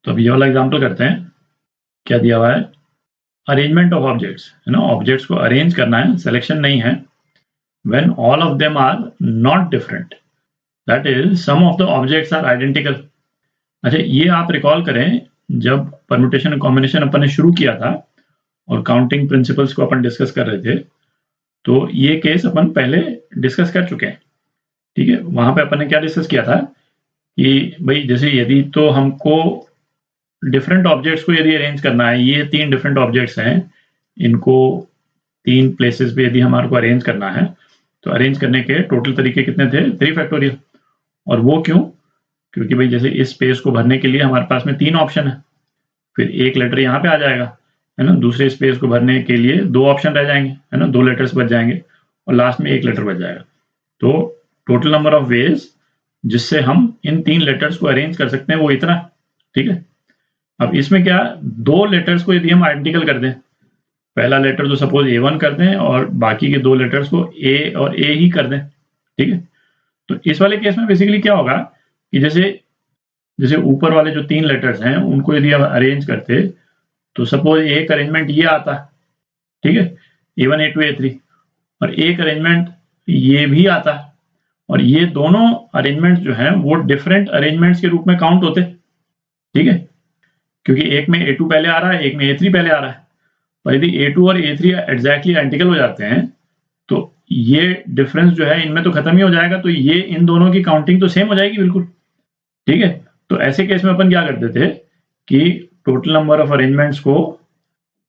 तो अब ये वाला एग्जाम्पल करते हैं। क्या दिया हुआ है? अरेंजमेंट ऑफ ऑब्जेक्ट्स, है ना, ऑब्जेक्ट्स को अरेंज करना है, सिलेक्शन नहीं है। When all of them are not different, that is some of the objects are identical. अच्छा, ये आप रिकॉल करें, जब परम्यूटेशन और कॉम्बिनेशन अपन ने शुरू किया था और काउंटिंग प्रिंसिपल्स को अपन डिस्कस कर रहे थे, तो ये केस अपन पहले डिस्कस कर चुके हैं। ठीक है, वहां पे अपन ने क्या डिस्कस किया था कि भाई जैसे यदि तो हमको डिफरेंट ऑब्जेक्ट्स को यदि अरेंज करना है, ये 3 डिफरेंट ऑब्जेक्ट्स हैं, इनको 3 प्लेसेस पे यदि हमारे को अरेंज करना है, तो अरेंज करने के टोटल तरीके कितने थे? 3 फैक्टोरियल। और वो क्यों? क्योंकि भाई जैसे इस स्पेस को भरने के लिए हमारे पास में 3 ऑप्शन है, फिर एक लेटर यहाँ पे आ जाएगा, है ना, दूसरे स्पेस को भरने के लिए 2 ऑप्शन रह जाएंगे, है ना, 2 लेटर्स बच जाएंगे, और लास्ट में 1 लेटर बच जाएगा। तो टोटल नंबर ऑफ वेज जिससे हम इन 3 लेटर्स को अरेंज कर सकते हैं वो इतना। ठीक है, अब इसमें क्या, 2 लेटर्स को यदि हम आइडेंटिकल कर दें, पहला लेटर तो सपोज A1 कर दें और बाकी के 2 लेटर्स को A और A ही कर दें। ठीक है, तो इस वाले केस में बेसिकली क्या होगा कि जैसे ऊपर वाले जो 3 लेटर्स हैं उनको यदि हम अरेंज करते, तो सपोज एक अरेंजमेंट ये आता, ठीक है, A1 A2 A3, और एक अरेंजमेंट ये भी आता, और ये दोनों अरेंजमेंट्स जो हैं वो डिफरेंट अरेंजमेंट्स के रूप में काउंट होते। ठीक है, क्योंकि एक में A2 पहले आ रहा है, एक में A3 पहले आ रहा है, और यदि A2 और A3 एग्जैक्टली आइडेंटिकल हो जाते हैं तो ये डिफरेंस जो है इनमें तो खत्म ही हो जाएगा, तो ये इन दोनों की काउंटिंग तो सेम हो जाएगी बिल्कुल। ठीक है, तो ऐसे केस में अपन क्या करते थे कि टोटल नंबर ऑफ अरेंजमेंट्स को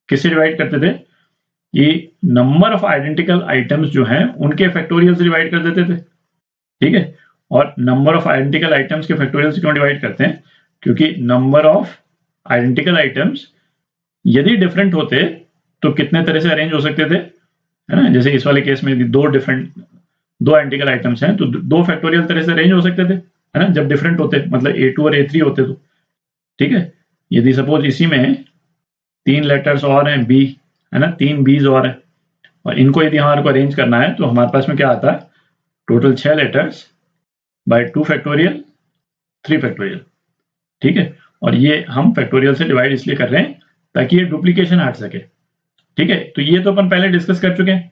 किससे डिवाइड करते थे कि नंबर ऑफ आइडेंटिकल आइटम्स जो हैं उनके फैक्टोरियल से डिवाइड कर देते थे। ठीक है, और नंबर ऑफ आइडेंटिकल आइटम्स के फैक्टोरियल से क्यों डिवाइड करते हैं? क्योंकि नंबर ऑफ आइडेंटिकल आइटम्स यदि डिफरेंट होते तो कितने तरह से अरेंज हो सकते थे, है ना, जैसे इस वाले केस में यदि 2 आइडेंटिकल आइटम्स हैं तो 2 फैक्टोरियल तरह से अरेंज हो सकते थे, है ना, जब डिफरेंट होते, मतलब A2 और A3 होते तो। ठीक है, यदि सपोज इसी में 3 लेटर्स और हैं B, है ना, 3 B's और हैं, और इनको यदि हमारे को अरेंज करना है तो हमारे पास में क्या आता है, total 6 letters by 2 factorial 3 factorial. ठीक है, और ये हम फैक्टोरियल से डिवाइड इसलिए कर रहे हैं ताकि ये डुप्लीकेशन हट सके। ठीक है, तो ये तो अपन पहले डिस्कस कर चुके हैं,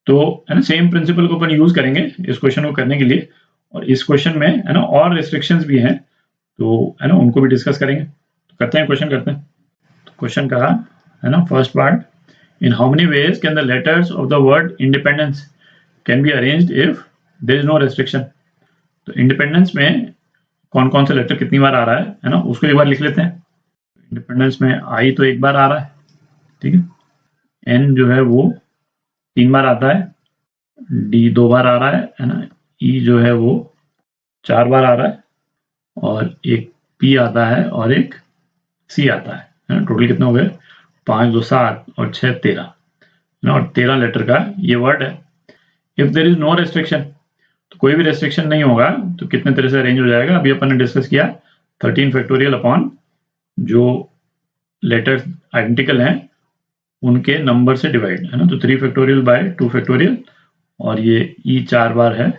तो है ना, सेम प्रिंसिपल को अपन यूज करेंगे इस क्वेश्चन को करने के लिए, और इस क्वेश्चन में है ना और रिस्ट्रिक्शंस भी हैं, तो है ना उनको भी डिस्कस करेंगे। तो करते हैं, क्वेश्चन करते हैं। तो क्वेश्चन कहा है ना, first part, in how many ways can the letters of the word independence can be arranged if there is no restriction. तो इंडिपेंडेंस में कौन कौन से लेटर कितनी बार आ रहा है ना, उसको एक बार लिख लेते हैं। इंडिपेंडेंस में I तो एक बार आ रहा है, ठीक है, N जो है वो 3 बार आता है, D 2 बार आ रहा है ना, E जो है वो 4 बार आ रहा है, और एक P आता है और एक C आता है ना, टोटल कितने हो गए, 5 2 7 और 6 13 ना, और 13 लेटर का ये वर्ड है। If there is no restriction, तो कोई भी रेस्ट्रिक्शन नहीं होगा तो कितने तरह से अरेंज हो जाएगा, अभी अपन ने डिस्कस किया 13 फैक्टोरियल अपॉन जो लेटर्स आइडेंटिकल हैं उनके नंबर से डिवाइड, है ना, तो 3 फैक्टोरियल बाय 2 फैक्टोरियल, और ये E 4 बार है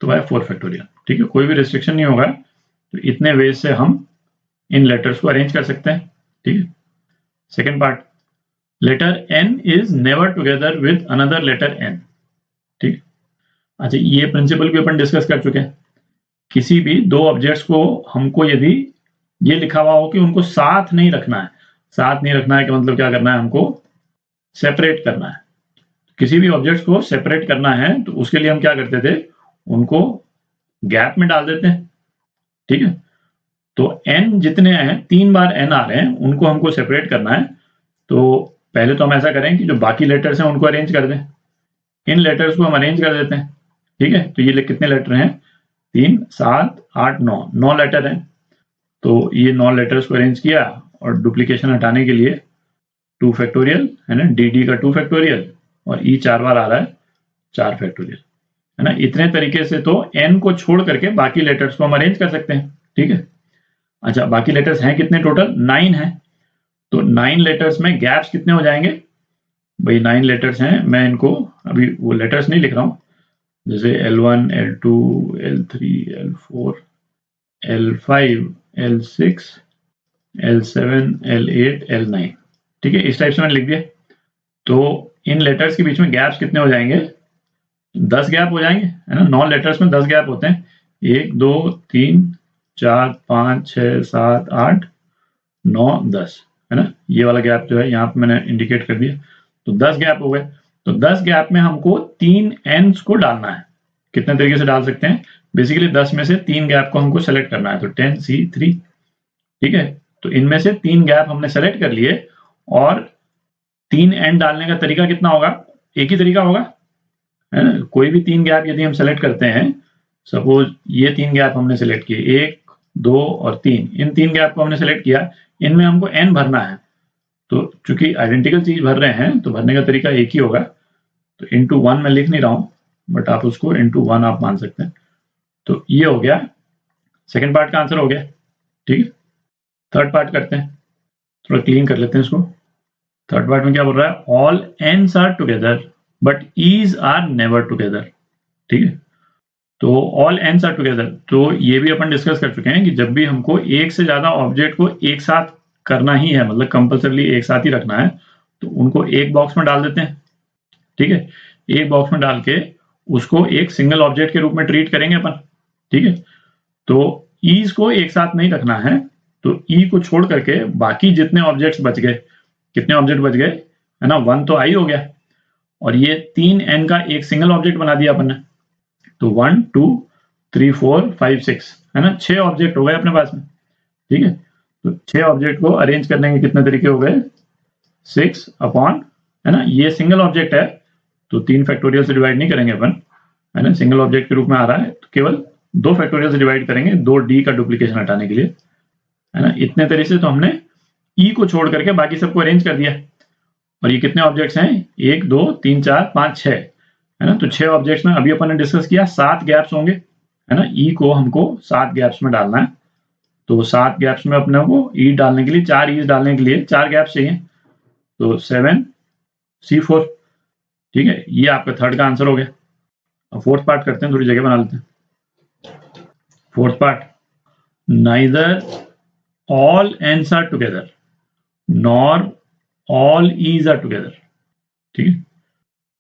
तो बाय 4 फैक्टोरियल। ठीक है, कोई भी रेस्ट्रिक्शन नहीं होगा, तो इतने वेज से हम इन लेटर्स को अरेंज कर सकते हैं। ठीक है, second part, letter N is never together with another letter N। ठीक, अच्छा, ये प्रिंसिपल भी अपन डिस्कस कर चुके हैं। किसी भी 2 ऑब्जेक्ट्स को हमको यदि ये लिखा हुआ हो कि उनको साथ नहीं रखना है, साथ नहीं रखना है कि मतलब क्या करना है, हमको सेपरेट करना है। किसी भी ऑब्जेक्ट्स को सेपरेट करना है तो उसके लिए हम क्या करते थे, उनको गैप में डाल देते हैं। ठीक है, तो N जितने हैं, 3 बार N आ रहे हैं, उनको हमको सेपरेट करना है, तो पहले तो हम ऐसा करें कि जो बाकी लेटर्स हैं उनको अरेंज कर दें, इन लेटर्स को हम अरेंज कर देते हैं। ठीक है, तो ये कितने लेटर हैं, 3 7 8 9 9 लेटर हैं, तो ये 9 लेटर्स को अरेंज किया, और डुप्लीकेशन हटाने के लिए 2 फैक्टोरियल, है ना, DD का 2 फैक्टोरियल, और E 4 बार आ रहा है 4 फैक्टोरियल, है ना। इतने तरीके से तो N को छोड़ करके बाकी लेटर्स को हम अरेंज कर सकते हैं। ठीक है, अच्छा, बाकी लेटर्स हैं कितने, टोटल 9 हैं, तो 9 लेटर्स में गैप्स कितने हो जाएंगे भाई, 9 लेटर्स हैं, मैं इनको अभी वो लेटर्स नहीं लिख रहा हूँ, जैसे L1 L2 L3 L4 L5 L6 L7, L8, L9, ठीक है, इस टाइप से मैंने लिख दिया। तो इन लेटर्स के बीच में गैप्स कितने हो जाएंगे? 10 गैप हो जाएंगे, है ना। 9 लेटर्स में 10 गैप होते हैं, 1 2 3 4 5 6 7 8 9 10, है ना। ये वाला गैप जो है यहाँ पे मैंने इंडिकेट कर दिया, तो 10 गैप हो गए। तो 10 गैप में हमको 3 एंड्स को डालना है। कितने तरीके से डाल सकते हैं? बेसिकली 10 में से 3 गैप को हमको सेलेक्ट करना है, तो 10C3, ठीक है। तो इनमें से 3 गैप हमने सेलेक्ट कर लिए, और 3 एंड डालने का तरीका कितना होगा? एक ही तरीका होगा, है ना। कोई भी 3 गैप यदि हम सेलेक्ट करते हैं, सपोज ये 3 गैप हमने सेलेक्ट किए, 1 2 और 3, इन 3 गैप को हमने सेलेक्ट किया, इनमें हमको एन भरना है। तो चूंकि आइडेंटिकल चीज भर रहे हैं, तो भरने का तरीका एक ही होगा। तो इंटू 1 मैं लिख नहीं रहा हूं, बट आप उसको इंटू 1 आप मान सकते हैं। तो ये हो गया, सेकेंड पार्ट का आंसर हो गया, ठीक है। थर्ड पार्ट करते हैं, थोड़ा क्लीन कर लेते हैं इसको। थर्ड पार्ट में क्या बोल रहा है? All Ns are together but Es are never together, ठीक है। तो ऑल एंड्स आर टुगेदर, तो ये भी अपन डिस्कस कर चुके हैं कि जब भी हमको एक से ज्यादा ऑब्जेक्ट को एक साथ करना ही है, मतलब कंपल्सरली एक साथ ही रखना है, तो उनको एक बॉक्स में डाल देते हैं, ठीक है। एक बॉक्स में डाल के उसको एक सिंगल ऑब्जेक्ट के रूप में ट्रीट करेंगे अपन, ठीक है। तो ईज को एक साथ नहीं रखना है, तो ई को छोड़ करके बाकी जितने ऑब्जेक्ट्स बच गए, कितने ऑब्जेक्ट बच गए, है ना, 1 तो आई हो गया, और ये 3 एन का एक सिंगल ऑब्जेक्ट बना दिया अपन ने। तो 1 2 3 4 5 6, है ना, 6 ऑब्जेक्ट हो गए अपने पास में, ठीक है। तो 6 ऑब्जेक्ट को अरेंज करने के कितने तरीके हो गए? 6 अपॉन, है ना, ये सिंगल ऑब्जेक्ट है, तो 3 फैक्टोरियल से डिवाइड नहीं करेंगे अपन, है ना, सिंगल ऑब्जेक्ट के रूप में आ रहा है, तो केवल 2 फैक्टोरियल से डिवाइड करेंगे, 2 डी का डुप्लीकेशन हटाने के लिए, है ना। इतने तरीके से तो हमने ई को छोड़ करके बाकी सबको अरेंज कर दिया। और ये कितने ऑब्जेक्ट्स हैं? 1 2 3 4 5 6, है ना। तो 6 ऑब्जेक्ट्स में अभी अपन ने डिस्कस किया 7 गैप्स होंगे, है ना। ई को हमको 7 गैप्स में डालना है, तो 7 गैप्स में अपने को ई डालने के लिए, 4 ई डालने के लिए 4 गैप्स चाहिए, तो 7C4, ठीक है। ये आपका थर्ड का आंसर हो गया। अब फोर्थ पार्ट करते हैं, थोड़ी जगह बना लेते हैं। Fourth part, neither all Ns are together nor all Es are together, ठीक है।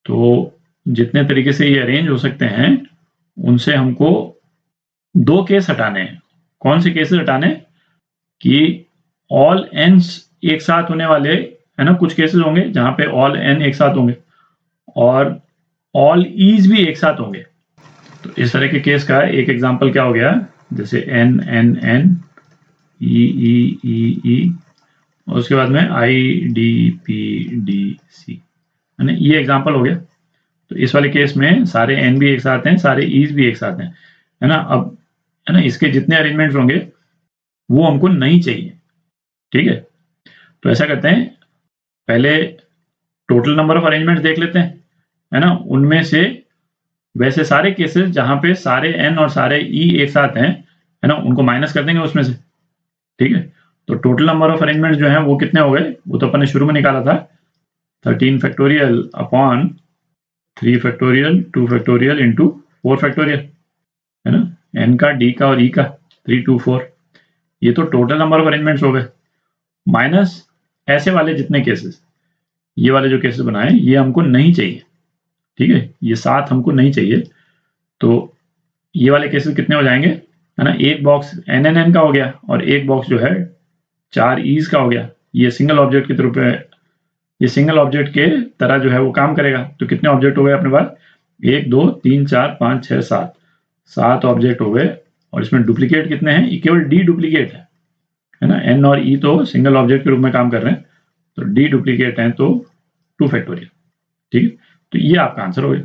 तो जितने तरीके से ये अरेंज हो सकते हैं, उनसे हमको 2 केस हटाने हैं। कौन से केसेस हटाने? कि ऑल एंड्स एक साथ होने वाले, है ना, कुछ केसेस होंगे जहां पे ऑल एन एक साथ होंगे, और ऑल ईज भी एक साथ होंगे। तो इस तरह के केस का एक एग्जांपल क्या हो गया? जैसे N N N, E E E E, और उसके बाद में I D P D C, है ना, ये एग्जांपल हो गया। तो इस वाले केस में सारे एन भी एक साथ हैं, सारे ईज भी एक साथ हैं, है ना। अब, है ना, इसके जितने अरेंजमेंट्स होंगे वो हमको नहीं चाहिए, ठीक है। तो ऐसा करते हैं, पहले टोटल नंबर ऑफ अरेंजमेंट्स देख लेते हैं, है ना। उनमें से वैसे सारे केसेस जहां पे सारे एन और सारे ई एक साथ हैं, है ना, उनको माइनस कर देंगे उसमें से, ठीक है। तो टोटल नंबर ऑफ अरेंजमेंट्स जो हैं वो कितने हो गए? वो तो अपन ने शुरू में निकाला था, 13 factorial upon 3 factorial 2 factorial into 4 factorial, है ना, एन का, डी का और ई का, 3 2 4। ये तो टोटल नंबर ऑफ अरेंजमेंट्स हो गए, माइनस ऐसे वाले जितने केसेस, ये वाले जो केसेस बनाए ये हमको नहीं चाहिए, ठीक है। ये 7 हमको नहीं चाहिए, तो ये वाले केसेस कितने हो जाएंगे, है ना। एक बॉक्स एन एन एन का हो गया, और एक बॉक्स जो है 4 ईज का हो गया। ये सिंगल ऑब्जेक्ट की तरफ है, ये सिंगल ऑब्जेक्ट के तरह जो है वो काम करेगा। तो कितने ऑब्जेक्ट हो गए अपने पास? 1 2 3 4 5 6 7, 7 ऑब्जेक्ट हो गए। और इसमें डुप्लीकेट कितने हैं? केवल डी डुप्लीकेट है ना। एन और ई तो सिंगल ऑब्जेक्ट के रूप में काम कर रहे हैं, तो डी डुप्लीकेट है, तो 2 फैक्टोरियल, ठीक है। तो ये आपका आंसर हो गया।